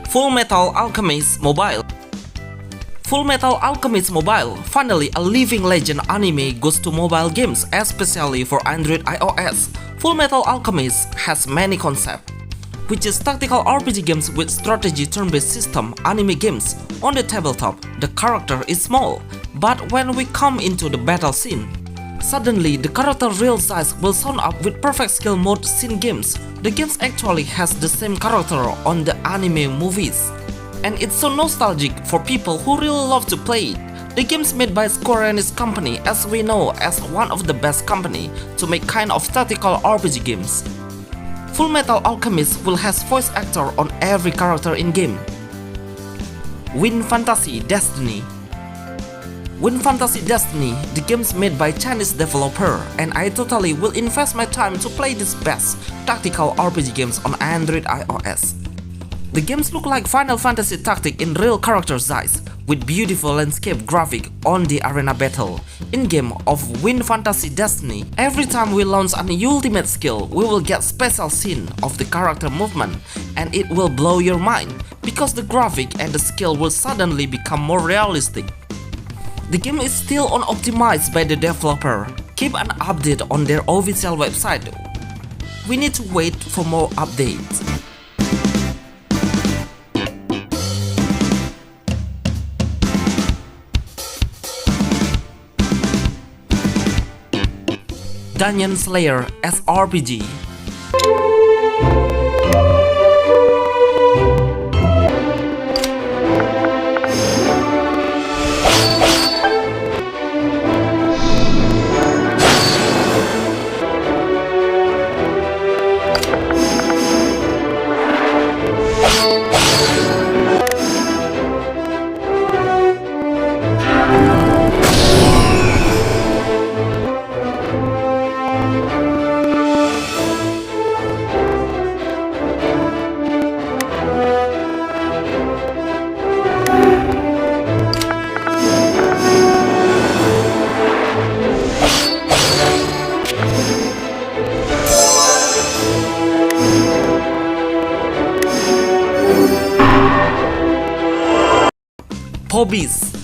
Full Metal Alchemist Mobile. Full Metal Alchemist Mobile, finally a living legend anime goes to mobile games, especially for Android iOS. Full Metal Alchemist has many concepts, which is tactical RPG games with strategy turn-based system anime games. On the tabletop, the character is small, but when we come into the battle scene, suddenly the character real size will sound up with perfect skill mode scene games. The games actually has the same character on the anime movies, and it's so nostalgic for people who really love to play it. The game's made by Square Enix company, as we know as one of the best company to make kind of tactical RPG games. Full Metal Alchemist will has voice actor on every character in game. Win Fantasy Destiny. Win Fantasy Destiny, the game's made by Chinese developer, and I totally will invest my time to play this best tactical RPG games on Android iOS. The games look like Final Fantasy Tactics in real character size, with beautiful landscape graphic on the arena battle. In game of Win Fantasy Destiny, every time we launch an ultimate skill, we will get special scene of the character movement, and it will blow your mind, because the graphic and the skill will suddenly become more realistic. The game is still unoptimized by the developer. Keep an update on their official website. We need to wait for more updates. Dungeon Slayer SRPG. Hobbies.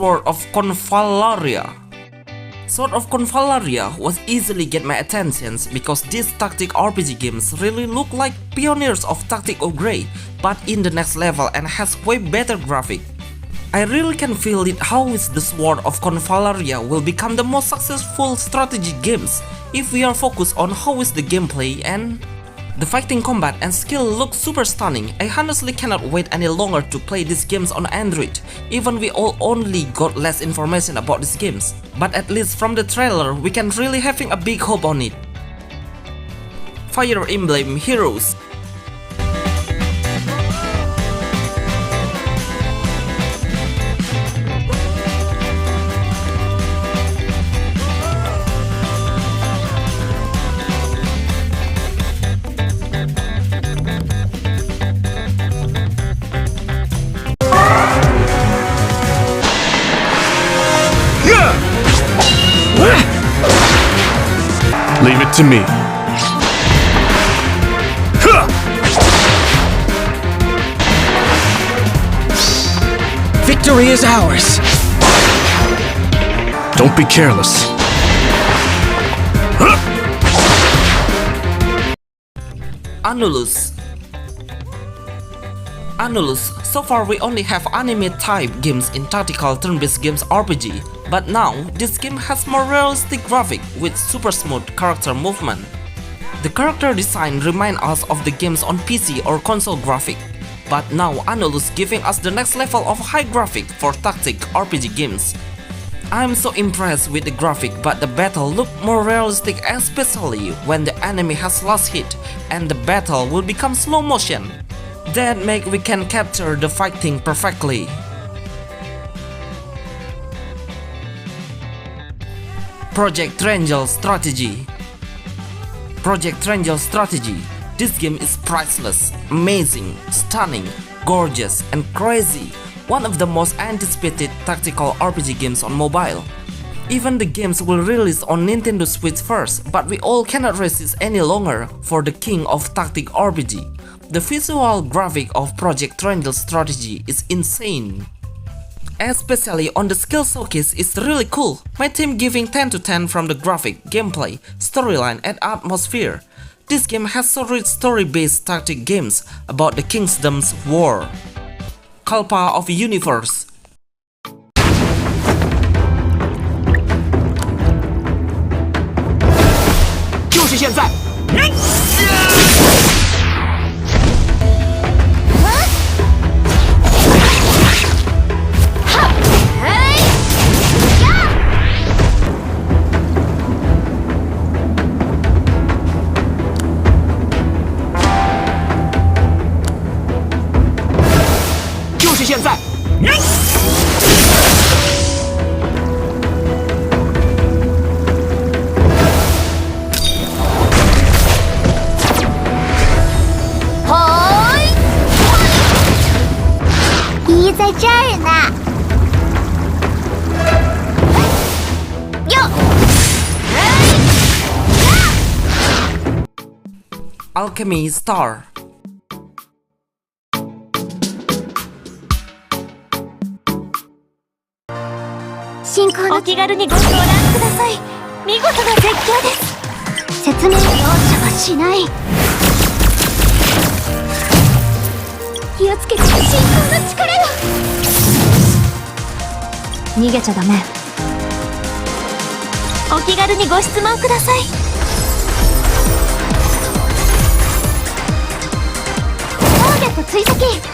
Sword of Confalaria. Sword of Confalaria was easily get my attention because these tactic RPG games really look like pioneers of tactic upgrade, but in the next level and has way better graphic. I really can feel it how is the Sword of Confalaria will become the most successful strategy games if we are focused on how is the gameplay and the fighting combat and skill look super stunning. I honestly cannot wait any longer to play these games on Android, even we all only got less information about these games. But at least from the trailer, we can really having a big hope on it. Fire Emblem Heroes. Leave it to me. Victory is ours. Don't be careless. Annulus. So far we only have anime type games in tactical turn-based games RPG, but now this game has more realistic graphic with super smooth character movement. The character design reminds us of the games on PC or console graphic, but now Anulus giving us the next level of high graphic for tactic RPG games. I'm so impressed with the graphic, but the battle look more realistic, especially when the enemy has last hit and the battle will become slow motion. That make we can capture the fighting perfectly. Project Triangle Strategy. Project Triangle Strategy. This game is priceless, amazing, stunning, gorgeous, and crazy. One of the most anticipated tactical RPG games on mobile. Even the games will release on Nintendo Switch first, but we all cannot resist any longer for the king of tactic RPG. The visual graphic of Project Triangle Strategy is insane. Especially on the skill showcase is really cool. My team giving 10 to 10 from the graphic, gameplay, storyline and atmosphere. This game has so rich story-based tactic games about the kingdom's war. Kalpa of Universe. 就是现在！ 就是现在！咦，在这儿呢！哟！ Alchemy Star. 進行のお気軽にご相談ください。見事な絶叫です。説明容赦はしない。気をつけて進行の力よ。逃げちゃダメ。お気軽にご質問ください。ターゲット追跡。